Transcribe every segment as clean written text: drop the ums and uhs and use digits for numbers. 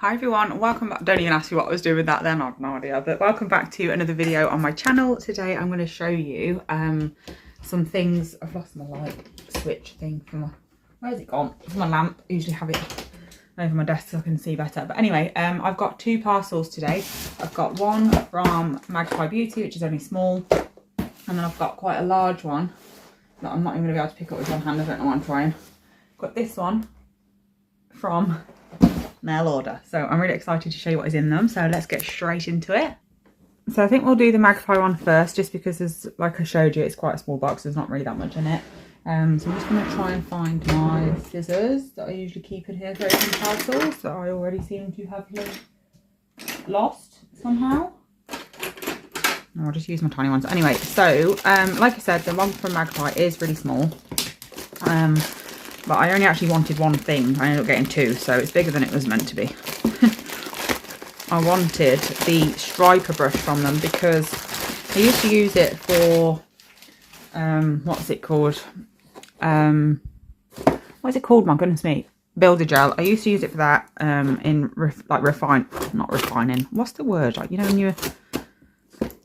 Hi everyone, welcome back. Don't even ask me what I was doing with that then, I have no idea. But welcome back to another video on my channel. Today I'm going to show you some things. I've lost my light switch thing from my, where's it gone? From my lamp. I usually have it over my desk so I can see better. But anyway, I've got two parcels today. I've got one from Magpie Beauty, which is only small. And then I've got quite a large one that I'm not even going to be able to pick up with one hand. I don't know why I'm trying. I've got this one from Mail Order, so I'm really excited to show you what is in them. So let's get straight into it. So I think we'll do the Magpie one first, just because there's, like I showed you, it's quite a small box, there's not really that much in it. So I'm just going to try and find my scissors that I usually keep in here for open parcels that I already seem to have lost somehow. I'll just use my tiny ones. Anyway, so like I said, the one from Magpie is really small. But I only actually wanted one thing. I ended up getting two, so it's bigger than it was meant to be. I wanted the striper brush from them because I used to use it for, what's it called? What is it called? My goodness me. Builder gel. I used to use it for that in not refining. What's the word? Like, you know, when you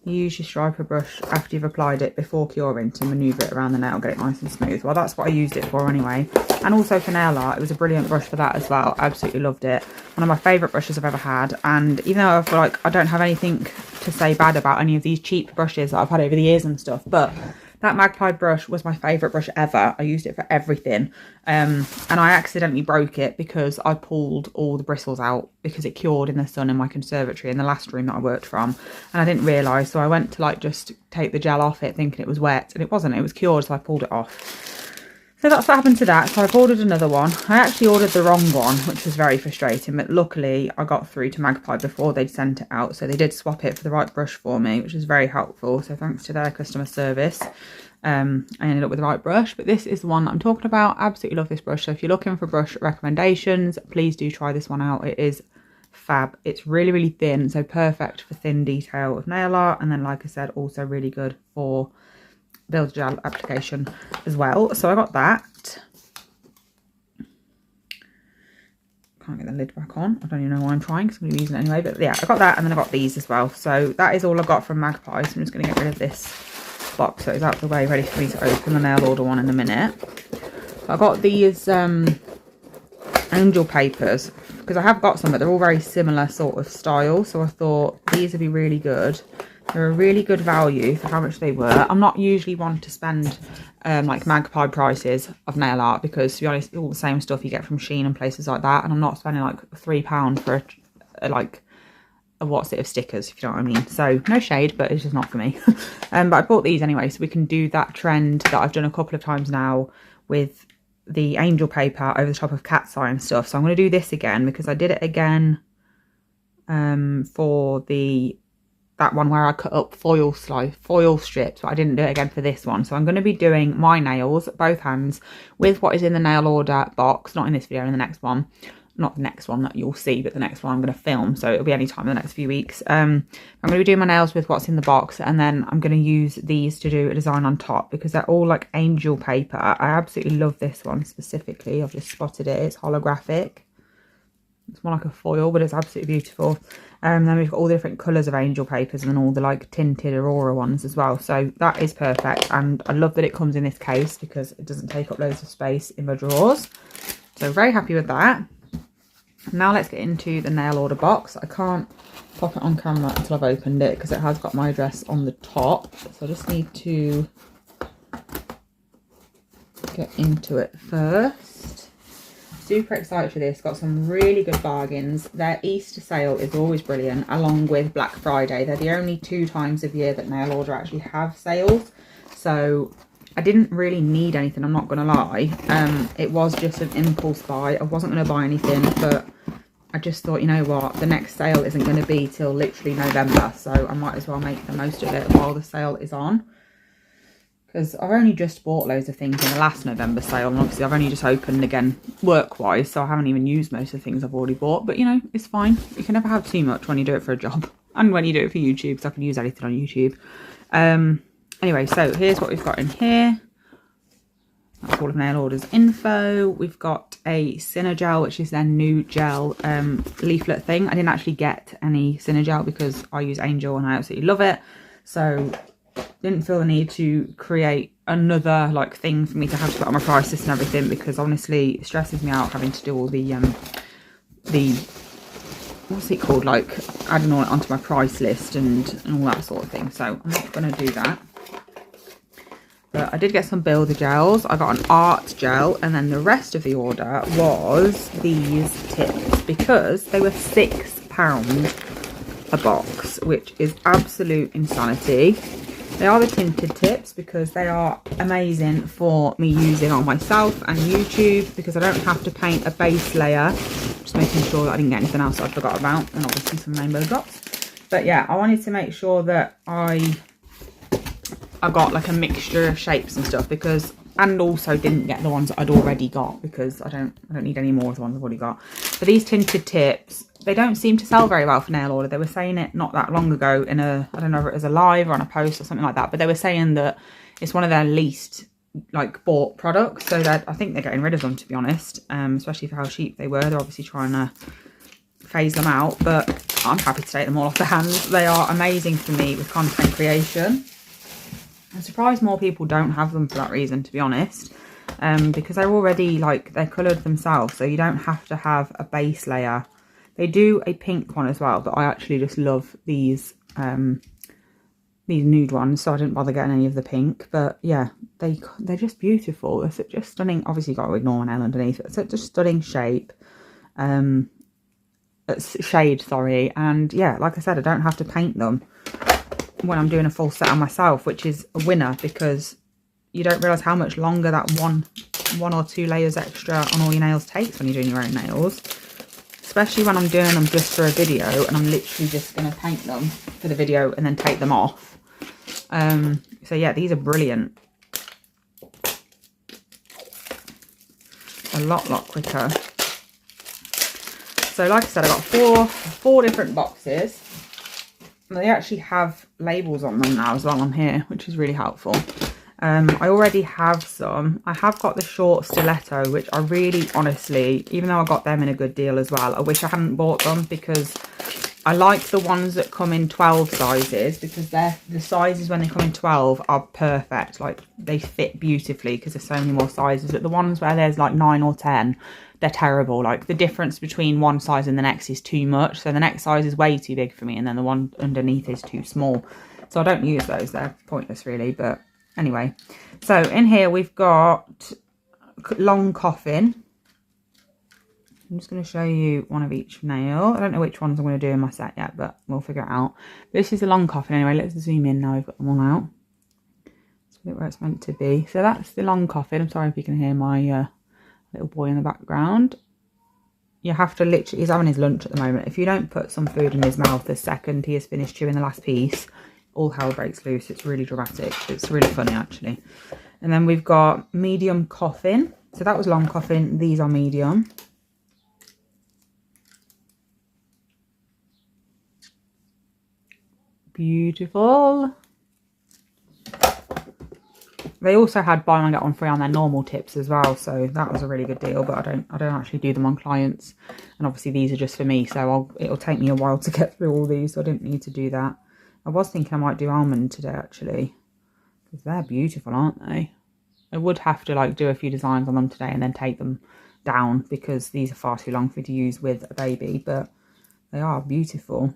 use your striper brush after you've applied it before curing to manoeuvre it around the nail, get it nice and smooth. Well, that's what I used it for anyway. And also for nail art, it was a brilliant brush for that as well. Absolutely loved it. One of my favourite brushes I've ever had. And even though I feel like I don't have anything to say bad about any of these cheap brushes that I've had over the years and stuff, but that Magpie brush was my favourite brush ever. I used it for everything. And I accidentally broke it because I pulled all the bristles out because it cured in the sun in my conservatory in the last room that I worked from. And I didn't realise, so I went to like just take the gel off it thinking it was wet, and it wasn't, it was cured, so I pulled it off. So that's what happened to that. So I've ordered another one. I actually ordered the wrong one, which was very frustrating, but luckily I got through to Magpie before they'd sent it out. So they did swap it for the right brush for me, which was very helpful. So thanks to their customer service, I ended up with the right brush. But this is the one that I'm talking about. Absolutely love this brush. So if you're looking for brush recommendations, please do try this one out. It is fab. It's really, really thin, so perfect for thin detail of nail art. And then, like I said, also really good for builder gel application as well. So I got that. Can't get the lid back on. I don't even know why I'm trying because I'm going to be using it anyway. But yeah, I got that, and then I got these as well. So that is all I got from Magpie. So I'm just going to get rid of this box so it's out of the way, ready for me to open the Mail Order one in a minute. I got these angel papers because I have got some, but they're all very similar sort of style. So I thought these would be really good. They're a really good value for how much they were. I'm not usually one to spend like Magpie prices of nail art because, to be honest, all the same stuff you get from Shein and places like that. And I'm not spending like £3 for a what's it of stickers, if you know what I mean. So no shade, but it's just not for me. But I bought these anyway, so we can do that trend that I've done a couple of times now with the angel paper over the top of cat's eye and stuff. So I'm going to do this again because I did it again for that one where I cut up foil strips, but I didn't do it again for this one. So I'm going to be doing my nails, both hands, with what is in the Nail Order box, not in this video, in the next one. Not the next one that you'll see, but the next one I'm going to film, so it'll be any time in the next few weeks. I'm going to be doing my nails with what's in the box, and then I'm going to use these to do a design on top because they're all like angel paper. I absolutely love this one specifically. I've just spotted it. It's holographic. It's more like a foil, but it's absolutely beautiful. Then we've got all the different colours of angel papers and then all the like tinted Aurora ones as well. So that is perfect, and I love that it comes in this case because it doesn't take up loads of space in my drawers. So very happy with that. Now let's get into the Nail Order box. I can't pop it on camera until I've opened it because it has got my address on the top. So I just need to get into it first. Super excited for this. Got some really good bargains. Their Easter sale is always brilliant, along with Black Friday. They're the only 2 times of year that Nail Order actually have sales. So I didn't really need anything, I'm not going to lie. It was just an impulse buy. I wasn't going to buy anything, but I just thought, you know what, the next sale isn't going to be till literally November, so I might as well make the most of it while the sale is on. Because I've only just bought loads of things in the last November sale, and obviously I've only just opened again work-wise, so I haven't even used most of the things I've already bought. But, you know, it's fine. You can never have too much when you do it for a job, and when you do it for YouTube, because I can use anything on YouTube. Anyway, so here's what we've got in here. That's all of nail orders info. We've got a Cinegel, which is their new gel leaflet thing. I didn't actually get any Cinegel because I use Angel and I absolutely love it. So didn't feel the need to create another like thing for me to have to put on my price list and everything, because honestly it stresses me out having to do all the what's it called, like adding all it onto my price list and all that sort of thing. So I'm not going to do that. But I did get some builder gels. I got an art gel, and then the rest of the order was these tips because they were £6 a box, which is absolute insanity. They are the tinted tips because they are amazing for me using on myself and YouTube, because I don't have to paint a base layer. Just making sure that I didn't get anything else I forgot about, and obviously some rainbow drops. But yeah, I wanted to make sure that I got like a mixture of shapes and stuff, because, and also didn't get the ones that I'd already got because I don't need any more of the ones I've already got. But these tinted tips, they don't seem to sell very well for nail order. They were saying it not that long ago in a, I don't know if it was a live or on a post or something like that, but they were saying that it's one of their least like bought products. So that I think they're getting rid of them, to be honest, especially for how cheap they were. They're obviously trying to phase them out, but I'm happy to take them all off the hands. They are amazing for me with content creation. I'm surprised more people don't have them for that reason, to be honest, because they're already like, they're coloured themselves, so you don't have to have a base layer. They do a pink one as well, but I actually just love these nude ones, so I didn't bother getting any of the pink. But yeah, they're just beautiful. It's just stunning. Obviously, you've got to ignore an L underneath it. So it's just stunning shape, shade, sorry. And yeah, like I said, I don't have to paint them when I'm doing a full set on myself, which is a winner, because you don't realise how much longer that one or two layers extra on all your nails takes when you're doing your own nails, especially when I'm doing them just for a video and I'm literally just going to paint them for the video and then take them off. So yeah, these are brilliant. A lot quicker. So like I said, I got four different boxes. They actually have labels on them now as well on here, which is really helpful. I already have some. I have got the short stiletto, which I really, honestly, even though I got them in a good deal as well, I wish I hadn't bought them, because I like the ones that come in 12 sizes, because the sizes when they come in 12 are perfect. Like, they fit beautifully because there's so many more sizes. But the ones where there's like 9 or 10, they're terrible. Like, the difference between one size and the next is too much. So the next size is way too big for me, and then the one underneath is too small. So I don't use those. They're pointless, really. But anyway, so in here we've got long coffin. I'm just going to show you one of each nail. I don't know which ones I'm going to do in my set yet, but we'll figure it out. This is a long coffin anyway. Let's zoom in now. We've got them all out. Let's put it where it's meant to be. So that's the long coffin. I'm sorry if you can hear my little boy in the background. You have to literally, he's having his lunch at the moment. If you don't put some food in his mouth the second he has finished chewing the last piece, all hell breaks loose. It's really dramatic. It's really funny, actually. And then we've got medium coffin. So that was long coffin. These are medium. Beautiful. They also had buy one get one free on their normal tips as well, so that was a really good deal. But I don't actually do them on clients, and obviously these are just for me, so it'll take me a while to get through all these, so I didn't need to do that. I was thinking I might do almond today, actually, because they're beautiful, aren't they? I would have to like do a few designs on them today and then take them down, because these are far too long for me to use with a baby, but they are beautiful.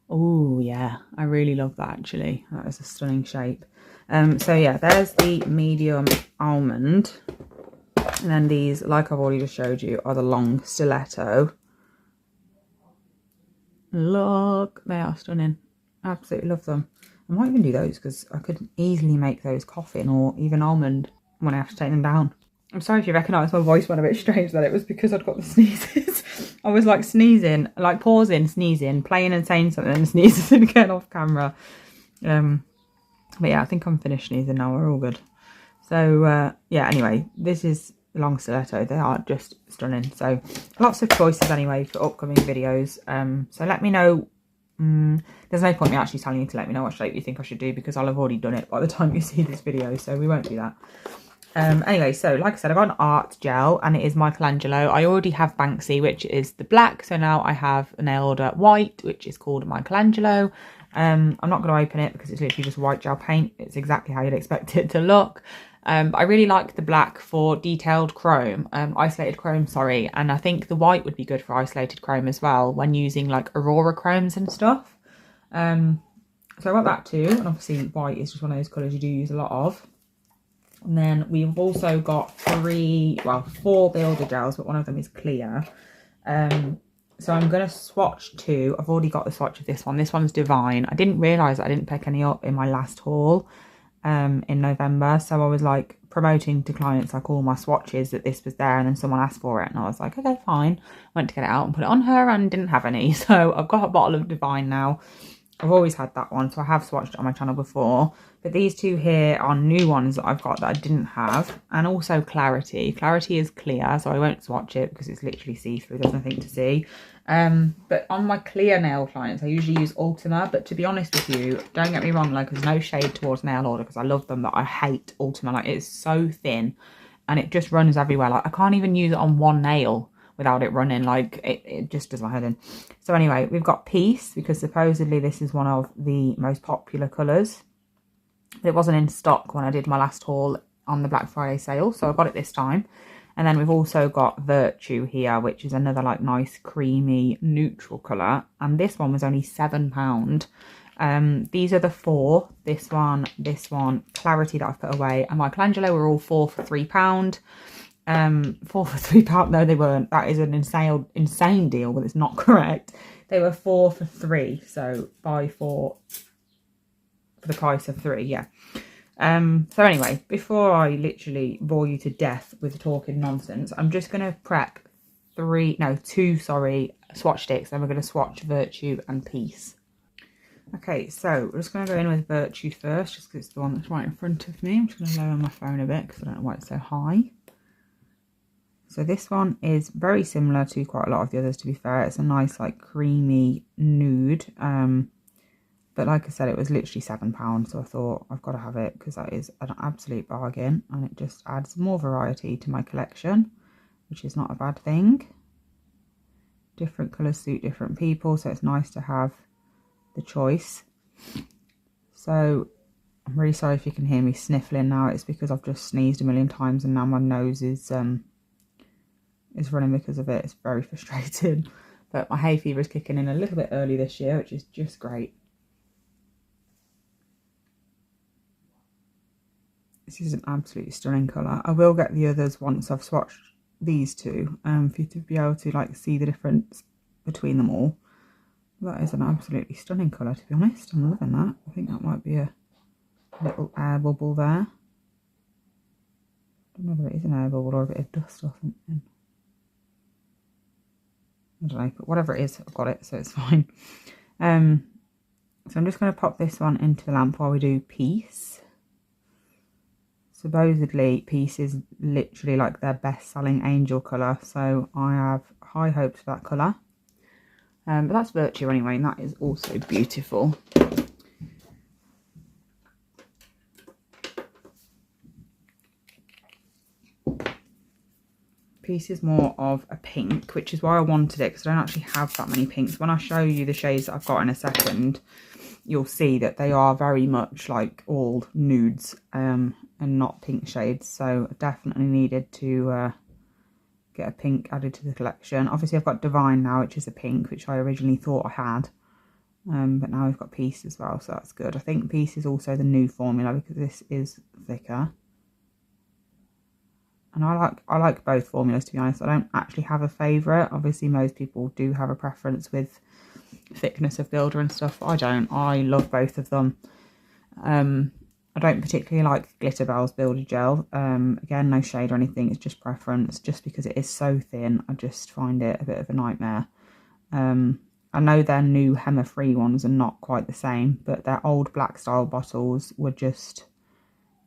Oh yeah, I really love that, actually. That is a stunning shape. So yeah, there's the medium almond, and then these, like I've already just showed you, are the long stiletto. Look, they are stunning. Absolutely love them. I might even do those, because I could easily make those coffin or even almond when I have to take them down. I'm sorry if you recognise my voice went a bit strange then. It was because I'd got the sneezes. I was like sneezing, like pausing, sneezing, playing and saying something and sneezing again off camera. But yeah, I think I'm finished sneezing now. We're all good. So yeah, anyway, this is the long stiletto. They are just stunning. So lots of choices anyway for upcoming videos. So let me know. There's no point me actually telling you to let me know what shape you think I should do, because I'll have already done it by the time you see this video. So we won't do that. Anyway, so like I said, I got an art gel and it is Michelangelo. I already have Banksy, which is the black. So now I have a nail order white, which is called Michelangelo. I'm not going to open it because it's literally just white gel paint. It's exactly how you'd expect it to look. But I really like the black for detailed chrome, isolated chrome, sorry. And I think the white would be good for isolated chrome as well when using like Aurora chromes and stuff. So I got that too. And obviously white is just one of those colours you do use a lot of. And then we've also got 4 builder gels, but one of them is clear. So I'm going to swatch 2. I've already got the swatch of this one. This one's Divine. I didn't realise I didn't pick any up in my last haul in November. So I was like promoting to clients like all my swatches that this was there, and then someone asked for it and I was like, okay, fine. Went to get it out and put it on her and didn't have any. So I've got a bottle of Divine now. I've always had that one, so I have swatched it on my channel before. But these two here are new ones that I've got that I didn't have. And also Clarity. Clarity is clear, so I won't swatch it because it's literally see-through. There's nothing to see. But on my clear nail clients, I usually use Ultima. But to be honest with you, don't get me wrong, like, there's no shade towards nail order because I love them, but I hate Ultima. Like, it's so thin and it just runs everywhere. Like, I can't even use it on one nail without it running. Like, it just does my head in. So anyway, we've got Peace, because supposedly this is one of the most popular colours. It wasn't in stock when I did my last haul on the Black Friday sale, so I got it this time. And then we've also got Virtue here, which is another like nice creamy neutral colour, and this one was only £7. These are the 4, this one, Clarity that I've put away, and Michelangelo were all 4 for £3. 4 for £3. No, they weren't. That is an insane deal, but it's not correct. They were 4 for £3, so buy 4 for the price of 3. Yeah. So anyway, before I literally bore you to death with talking nonsense, I'm just going to prep 2 swatch sticks, and we're going to swatch Virtue and Peace. Okay, so we're just going to go in with Virtue first, just because it's the one that's right in front of me. I'm just going to lower my phone a bit because I don't know why it's so high. So this one is very similar to quite a lot of the others, to be fair. It's a nice like creamy nude. But like I said, it was literally £7, so I thought I've got to have it because that is an absolute bargain, and it just adds more variety to my collection, which is not a bad thing. Different colours suit different people, so it's nice to have the choice. So I'm really sorry if you can hear me sniffling now. It's because I've just sneezed a million times and now my nose is running because of it. It's very frustrating. But my hay fever is kicking in a little bit early this year, which is just great. This is an absolutely stunning colour. I will get the others once I've swatched these two, for you to be able to like see the difference between them all. That is an absolutely stunning colour, to be honest. I'm loving that. I think that might be a little air bubble there. I don't know whether it is an air bubble or a bit of dust or something. I don't know, but whatever it is, I've got it, so it's fine. So I'm just going to pop this one into the lamp while we do Peace. Supposedly, Peace is literally like their best-selling angel colour, so I have high hopes for that colour. But that's Virtue anyway, and that is also beautiful. Peace is more of a pink, which is why I wanted it, because I don't actually have that many pinks. When I show you the shades that I've got in a second, you'll see that they are very much like all nudes and not pink shades. So I definitely needed to get a pink added to the collection. Obviously I've got Divine now, which is a pink, which I originally thought I had. But now we've got Peace as well, so that's good. I think Peace is also the new formula because this is thicker. And I like both formulas, to be honest. I don't actually have a favourite. Obviously most people do have a preference with thickness of builder and stuff. I don't. I love both of them. I don't particularly like Glitterbell's builder gel. Again, no shade or anything. It's just preference. Just because it is so thin, I just find it a bit of a nightmare. I know their new Hema-free ones are not quite the same, but their old black style bottles were just,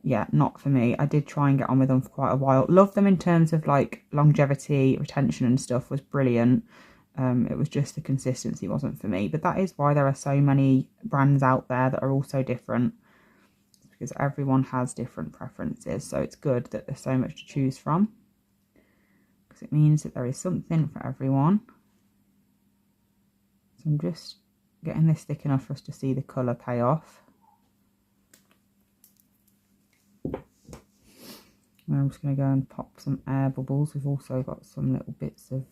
yeah, not for me. I did try and get on with them for quite a while. Love them in terms of like longevity, retention and stuff was brilliant. It was just the consistency wasn't for me. But that is why there are so many brands out there that are all so different. because everyone has different preferences. So it's good that there's so much to choose from, because it means that there is something for everyone. So I'm just getting this thick enough for us to see the colour pay off. And I'm just going to go and pop some air bubbles. We've also got some little bits of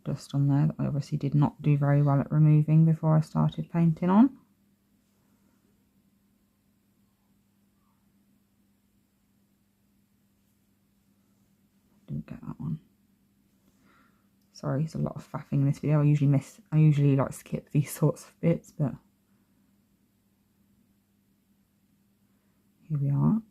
dust on there that I obviously did not do very well at removing before I started painting on. Didn't get that one. Sorry, there's a lot of faffing in this video. I usually like skip these sorts of bits, but here we are.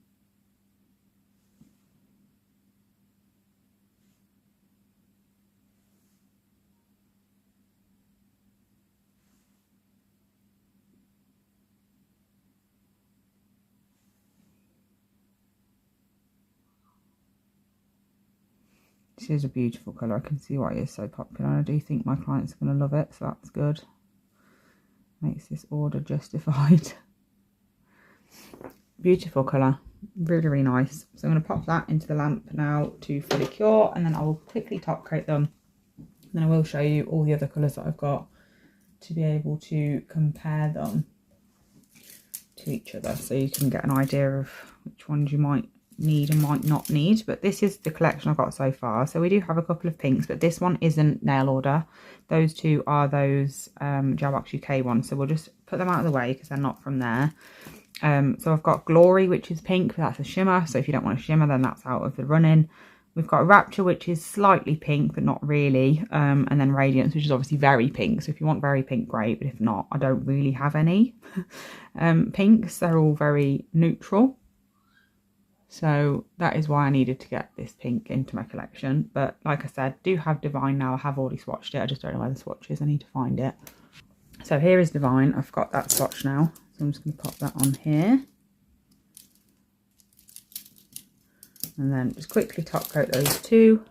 This is a beautiful colour. I can see why it is so popular. I do think my clients are going to love it, so that's good. Makes this order justified. Beautiful colour. Really, really nice. So I'm going to pop that into the lamp now to fully cure, and then I will quickly top coat them. Then I will show you all the other colours that I've got to be able to compare them to each other, so you can get an idea of which ones you might need and might not need. But this is the collection I've got so far. So we do have a couple of pinks, but this one isn't nail order. Those two are those Gelbox UK ones, so we'll just put them out of the way because they're not from there. So I've got Glory, which is pink, but that's a shimmer, so if you don't want a shimmer, then that's out of the running. We've got Rapture, which is slightly pink but not really, and then Radiance, which is obviously very pink. So if you want very pink, great, but if not, I don't really have any pinks. They're all very neutral. So that is why I needed to get this pink into my collection. But like I said, do have Divine now. I have already swatched it. I just don't know where the swatch is. I need to find it. So here is Divine. I've got that swatch now. So I'm just going to pop that on here. And then just quickly top coat those two.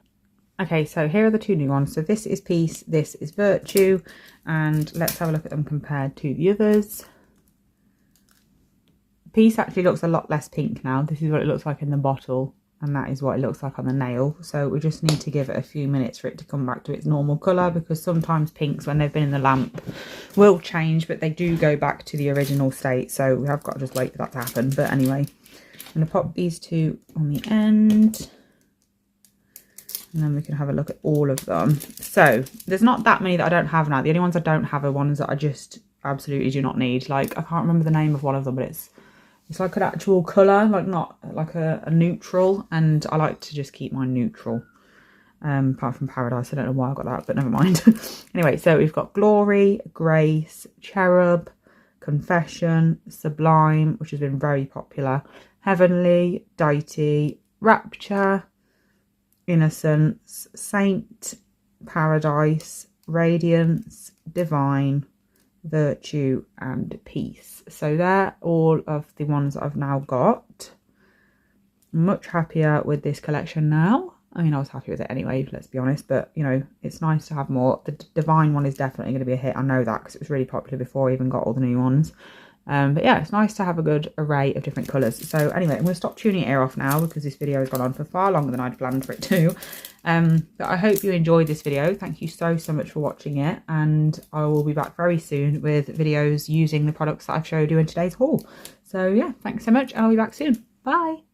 Okay, so here are the two new ones. So this is Peace, this is Virtue. And let's have a look at them compared to the others. Peace actually looks a lot less pink now. This is what it looks like in the bottle, and that is what it looks like on the nail. So we just need to give it a few minutes for it to come back to its normal colour, because sometimes pinks, when they've been in the lamp, will change, but they do go back to the original state. So we have got to just wait for that to happen. But anyway, I'm going to pop these two on the end, and then we can have a look at all of them. So there's not that many that I don't have now. The only ones I don't have are ones that I just absolutely do not need. Like, I can't remember the name of one of them, but it's like an actual colour, like not like a neutral, and I like to just keep mine neutral. Apart from Paradise, I don't know why I got that, but never mind. Anyway, so we've got Glory, Grace, Cherub, Confession, Sublime, which has been very popular, Heavenly, Deity, Rapture, Innocence, Saint, Paradise, Radiance, Divine, Virtue and Peace. So they're all of the ones that I've now got. I'm much happier with this collection now. I mean, I was happy with it anyway, let's be honest, but you know, it's nice to have more. The Divine one is definitely going to be a hit. I know that because it was really popular before I even got all the new ones. But yeah, it's nice to have a good array of different colours. So anyway, I'm going to stop tuning your ear off now because this video has gone on for far longer than I'd planned for it to. But I hope you enjoyed this video. Thank you so much for watching it, and I will be back very soon with videos using the products that I've showed you in today's haul. So yeah, thanks so much, and I'll be back soon. Bye!